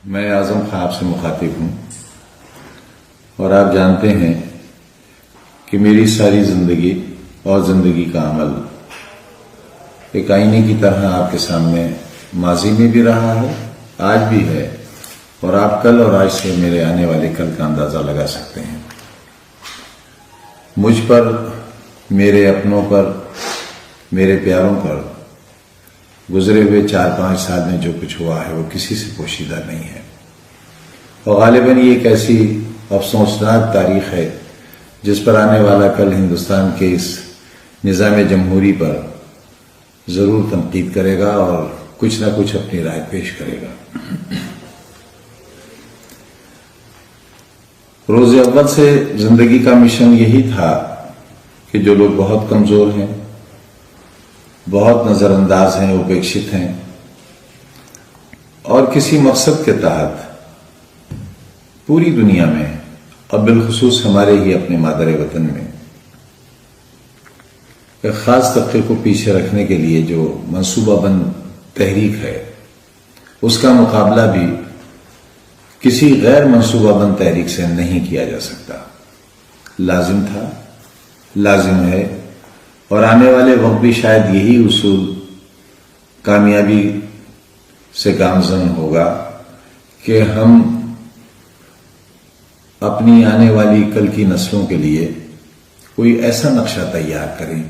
میں اعظم خان آپ سے مخاطب ہوں اور آپ جانتے ہیں کہ میری ساری زندگی اور زندگی کا عمل ایک آئینے کی طرح آپ کے سامنے ماضی میں بھی رہا ہے، آج بھی ہے، اور آپ کل اور آج سے میرے آنے والے کل کا اندازہ لگا سکتے ہیں۔ مجھ پر، میرے اپنوں پر، میرے پیاروں پر گزرے ہوئے 4-5 سال میں جو کچھ ہوا ہے وہ کسی سے پوشیدہ نہیں ہے، اور غالباً یہ ایک ایسی افسوسناک تاریخ ہے جس پر آنے والا کل ہندوستان کے اس نظام جمہوری پر ضرور تنقید کرے گا اور کچھ نہ کچھ اپنی رائے پیش کرے گا۔ روز اول سے زندگی کا مشن یہی تھا کہ جو لوگ بہت کمزور ہیں، بہت نظر انداز ہیں، اپیکشت ہیں، اور کسی مقصد کے تحت پوری دنیا میں اور بالخصوص ہمارے ہی اپنے مادر وطن میں ایک خاص طبقے کو پیچھے رکھنے کے لیے جو منصوبہ بند تحریک ہے، اس کا مقابلہ بھی کسی غیر منصوبہ بند تحریک سے نہیں کیا جا سکتا۔ لازم تھا، لازم ہے، اور آنے والے وقت بھی شاید یہی اصول کامیابی سے گامزن ہوگا کہ ہم اپنی آنے والی کل کی نسلوں کے لیے کوئی ایسا نقشہ تیار کریں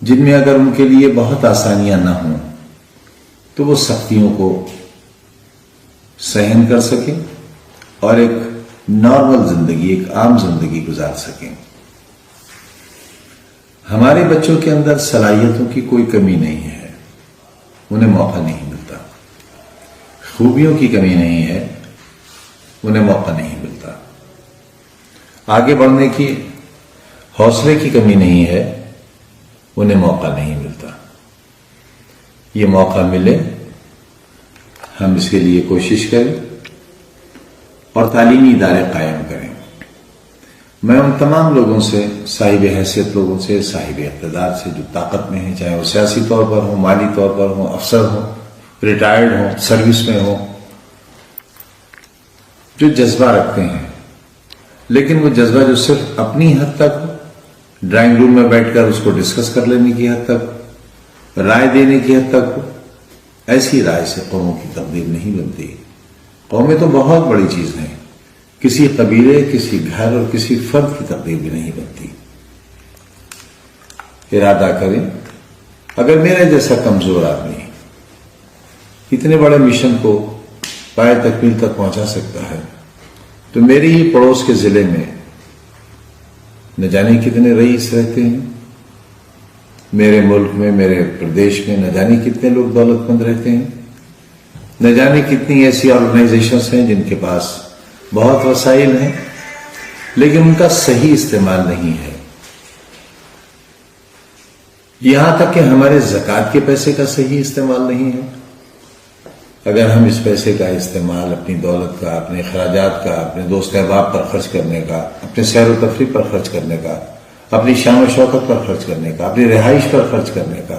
جن میں اگر ان کے لیے بہت آسانیاں نہ ہوں تو وہ سختیوں کو سہن کر سکیں اور ایک نارمل زندگی، ایک عام زندگی گزار سکیں۔ ہمارے بچوں کے اندر صلاحیتوں کی کوئی کمی نہیں ہے، انہیں موقع نہیں ملتا، خوبیوں کی کمی نہیں ہے، انہیں موقع نہیں ملتا، آگے بڑھنے کی حوصلے کی کمی نہیں ہے، انہیں موقع نہیں ملتا۔ یہ موقع ملے، ہم اس کے لیے کوشش کریں اور تعلیمی ادارے قائم کریں۔ میں ان تمام لوگوں سے، صاحب حیثیت لوگوں سے، صاحب اقتدار سے جو طاقت میں ہیں، چاہے وہ سیاسی طور پر ہوں، مالی طور پر ہوں، افسر ہوں، ریٹائرڈ ہوں، سروس میں ہوں، جو جذبہ رکھتے ہیں، لیکن وہ جذبہ جو صرف اپنی حد تک ڈرائنگ روم میں بیٹھ کر اس کو ڈسکس کر لینے کی حد تک، رائے دینے کی حد تک، ایسی رائے سے قوموں کی تقدیر نہیں بنتی۔ قومیں تو بہت بڑی چیز ہیں، کسی قبیلے، کسی گھر اور کسی فرد کی تقدیر بھی نہیں بنتی۔ ارادہ کریں، اگر میرے جیسا کمزور آدمی اتنے بڑے مشن کو پائے تکمیل تک پہنچا سکتا ہے تو میری ہی پڑوس کے ضلع میں نہ جانے کتنے رئیس رہتے ہیں، میرے ملک میں، میرے پردیش میں نہ جانے کتنے لوگ دولت مند رہتے ہیں، نہ جانے کتنی ایسی آرگنائزیشنز ہیں جن کے پاس بہت وسائل ہیں لیکن ان کا صحیح استعمال نہیں ہے۔ یہاں تک کہ ہمارے زکوٰۃ کے پیسے کا صحیح استعمال نہیں ہے۔ اگر ہم اس پیسے کا استعمال اپنی دولت کا، اپنے اخراجات کا، اپنے دوست احباب پر خرچ کرنے کا، اپنے سیر و تفریح پر خرچ کرنے کا، اپنی شان و شوکت پر خرچ کرنے کا، اپنی رہائش پر خرچ کرنے کا،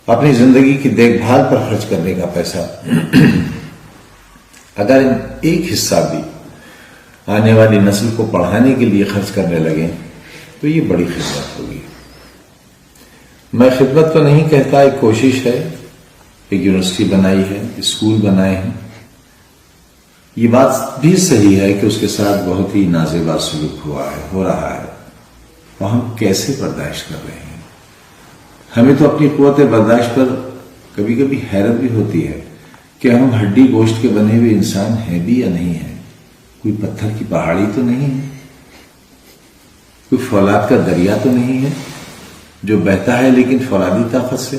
اپنی زندگی کی دیکھ بھال پر خرچ کرنے کا پیسہ اگر ایک حصہ بھی آنے والی نسل کو پڑھانے کے لیے خرچ کرنے لگیں تو یہ بڑی خدمت ہوگی۔ میں خدمت تو نہیں کہتا، ایک کوشش ہے، ایک یونیورسٹی بنائی ہے، اسکول بنائے ہیں، یہ بات بھی صحیح ہے کہ اس کے ساتھ بہت ہی نازیبا سلوک ہو رہا ہے، اور ہم کیسے برداشت کر رہے ہیں؟ ہمیں تو اپنی قوت برداشت پر کبھی کبھی حیرت بھی ہوتی ہے کہ ہم ہڈی گوشت کے بنے ہوئے انسان ہیں بھی یا نہیں ہیں، کوئی پتھر کی پہاڑی تو نہیں ہے، کوئی فولاد کا دریا تو نہیں ہے جو بہتا ہے لیکن فولادی طاقت سے۔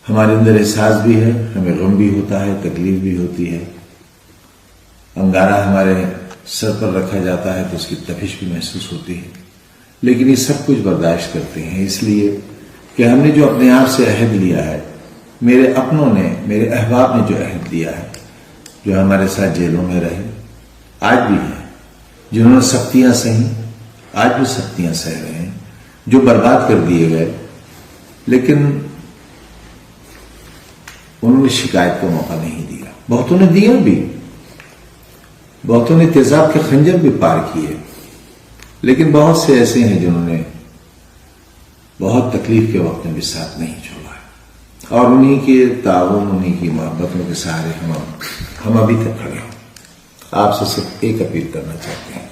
ہمارے اندر احساس بھی ہے، ہمیں غم بھی ہوتا ہے، تکلیف بھی ہوتی ہے، انگارہ ہمارے سر پر رکھا جاتا ہے تو اس کی تپش بھی محسوس ہوتی ہے، لیکن یہ سب کچھ برداشت کرتے ہیں اس لیے کہ ہم نے جو اپنے آپ سے عہد لیا ہے، میرے اپنوں نے، میرے احباب نے جو عہد لیا ہے، جو ہمارے ساتھ جیلوں میں رہے، آج بھی ہیں، جنہوں نے سختیاں سہیں، آج بھی سختیاں سہ رہے ہیں، جو برباد کر دیے گئے، لیکن انہوں نے شکایت کا موقع نہیں دیا. بہتوں نے دیا بھی، بہتوں نے تیزاب کے خنجر بھی پار کیے، لیکن بہت سے ایسے ہیں جنہوں نے بہت تکلیف کے وقت میں بھی ساتھ نہیں چھوڑا ہے، اور انہی کے تعاون، انہی کی محبتوں کے سہارے ہم ابھی تک کھڑے ہیں. آپ سے صرف ایک اپیل کرنا چاہتے ہیں،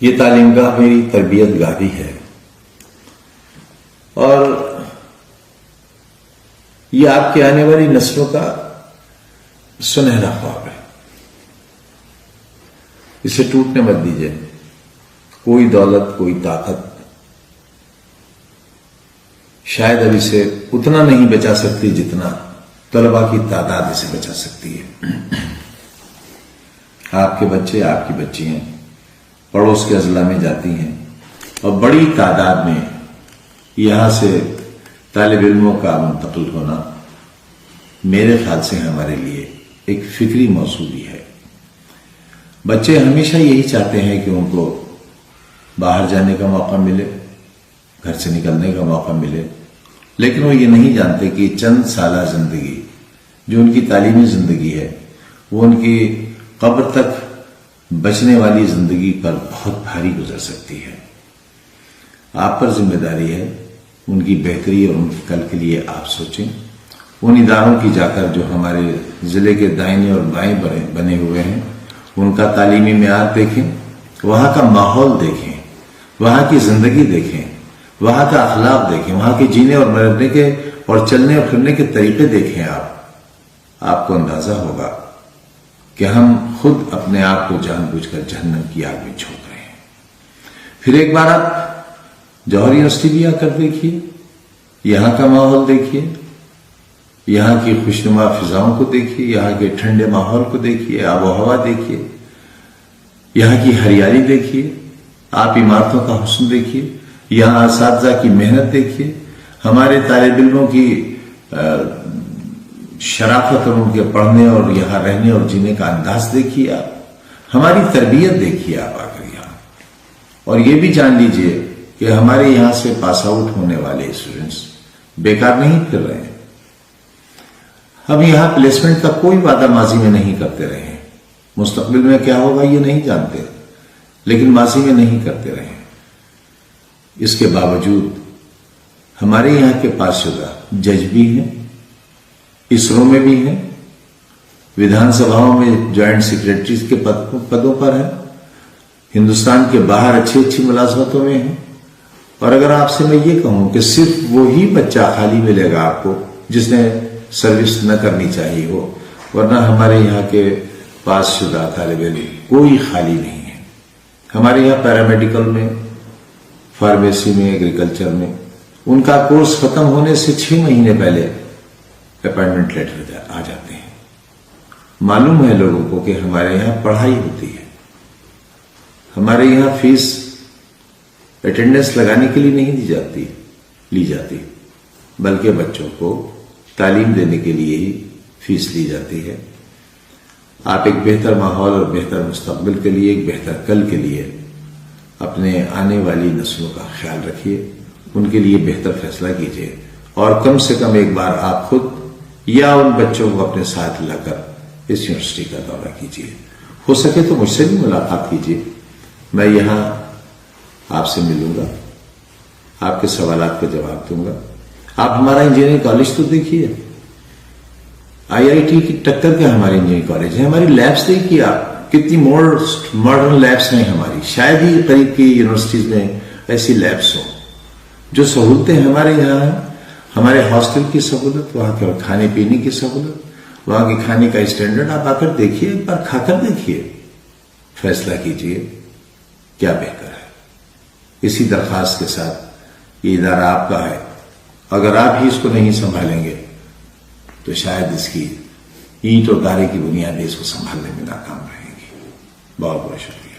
یہ تعلیم گاہ میری تربیت گاہ بھی ہے، اور یہ آپ کی آنے والی نسلوں کا سنہرا خواب ہے. اسے ٹوٹنے مت دیجیے. کوئی دولت، کوئی طاقت شاید اب اسے اتنا نہیں بچا سکتی جتنا طلباء کی تعداد اسے بچا سکتی ہے. آپ کے بچے، آپ کی بچیاں پڑوس کے اضلاع میں جاتی ہیں، اور بڑی تعداد میں یہاں سے طالب علموں کا منتقل ہونا میرے خیال سے ہمارے لیے ایک فکری موضوع بھی ہے. بچے ہمیشہ یہی چاہتے ہیں کہ ان کو باہر جانے کا موقع ملے، گھر سے نکلنے کا موقع ملے، لیکن وہ یہ نہیں جانتے کہ چند سالہ زندگی جو ان کی تعلیمی زندگی ہے وہ ان کی قبر تک بچنے والی زندگی پر بہت بھاری گزر سکتی ہے. آپ پر ذمہ داری ہے ان کی بہتری اور ان کے کل کے لیے آپ سوچیں. ان اداروں کی جا کر جو ہمارے ضلع کے دائیں اور بائیں بنے ہوئے ہیں ان کا تعلیمی معیار دیکھیں، وہاں کا ماحول دیکھیں، وہاں کی زندگی دیکھیں، وہاں کا اخلاق دیکھیں، وہاں کے جینے اور مرنے کے اور چلنے اور پھرنے کے طریقے دیکھیں. آپ کو اندازہ ہوگا کہ ہم خود اپنے آپ کو جان بوجھ کر جہنم کی آگ میں جھونک رہے ہیں. پھر ایک بار آپ جوہر یونیورسٹی بھی آ کر دیکھیے، یہاں کا ماحول دیکھیے، یہاں کی خوشنما فضاؤں کو دیکھیے، یہاں کے ٹھنڈے ماحول کو دیکھیے، آب و ہوا دیکھیے، یہاں کی ہریالی دیکھیے، آپ عمارتوں کا حسن دیکھیے، یہاں اساتذہ کی محنت دیکھیے، ہمارے طالب علموں کی شرافت اور ان کے پڑھنے اور یہاں رہنے اور جینے کا انداز دیکھیے، آپ ہماری تربیت دیکھیے آپ آ کر یہاں. اور یہ بھی جان لیجئے کہ ہمارے یہاں سے پاس آؤٹ ہونے والے اسٹوڈنٹس بیکار نہیں پھر رہے ہیں. ہم یہاں پلیسمنٹ کا کوئی وعدہ ماضی میں نہیں کرتے رہے ہیں. مستقبل میں کیا ہوگا یہ نہیں جانتے، لیکن ماضی میں نہیں کرتے رہے. اس کے باوجود ہمارے یہاں کے پاس شدہ جج بھی ہیں، اسرو میں بھی ہیں، ودھان سبھاؤں میں جوائنٹ سیکریٹریز کے پدوں پر ہیں، ہندوستان کے باہر اچھی ملازمتوں میں ہیں. اور اگر آپ سے میں یہ کہوں کہ صرف وہی بچہ خالی ملے گا آپ کو جس نے سروس نہ کرنی چاہیے ہو، ورنہ ہمارے یہاں کے پاس شدہ طالب علم کوئی خالی نہیں ہے. ہمارے یہاں پیرامیڈیکل میں، فارمیسی میں، ایگریکلچر میں ان کا کورس ختم ہونے سے 6 مہینے پہلے اپائنٹمنٹ لیٹر آ جاتے ہیں. معلوم ہے لوگوں کو کہ ہمارے یہاں پڑھائی ہوتی ہے. ہمارے یہاں فیس اٹینڈنس لگانے کے لیے نہیں لی جاتی بلکہ بچوں کو تعلیم دینے کے لیے ہی فیس لی جاتی ہے. آپ ایک بہتر ماحول اور بہتر مستقبل کے لیے، ایک بہتر کل کے لیے اپنے آنے والی نسلوں کا خیال رکھیے، ان کے لیے بہتر فیصلہ کیجیے، اور کم سے کم ایک بار آپ خود یا ان بچوں کو اپنے ساتھ لا کر اس یونیورسٹی کا دورہ کیجیے. ہو سکے تو مجھ سے بھی ملاقات کیجیے. میں یہاں آپ سے ملوں گا، آپ کے سوالات کا جواب دوں گا. آپ ہمارا انجینئرنگ کالج تو دیکھیے، IIT کی ٹکر کے ہمارے انجینئرنگ کالج ہیں. ہماری لیبس دیکھیے آپ، کتنی ماڈرن لیبس ہیں ہماری. شاید ہی قریب کی یونیورسٹیز میں ایسی لیبس ہوں. جو سہولتیں ہمارے یہاں ہیں، ہمارے ہاسٹل کی سہولت، وہاں کے کھانے پینے کی سہولت، وہاں کے کھانے کا اسٹینڈرڈ آپ آ کر دیکھیے، ایک بار کھا کر دیکھیے، فیصلہ کیجیے کیا بہتر ہے. اسی درخواست کے ساتھ یہ ادارہ آپ کا ہے. اگر آپ ہی اس کو نہیں سنبھالیں گے تو شاید اس کی اینٹ اور گارے کی بنیادیں اس کو سنبھالنے میں ناکام رہیں گی. بہت بہت شکریہ.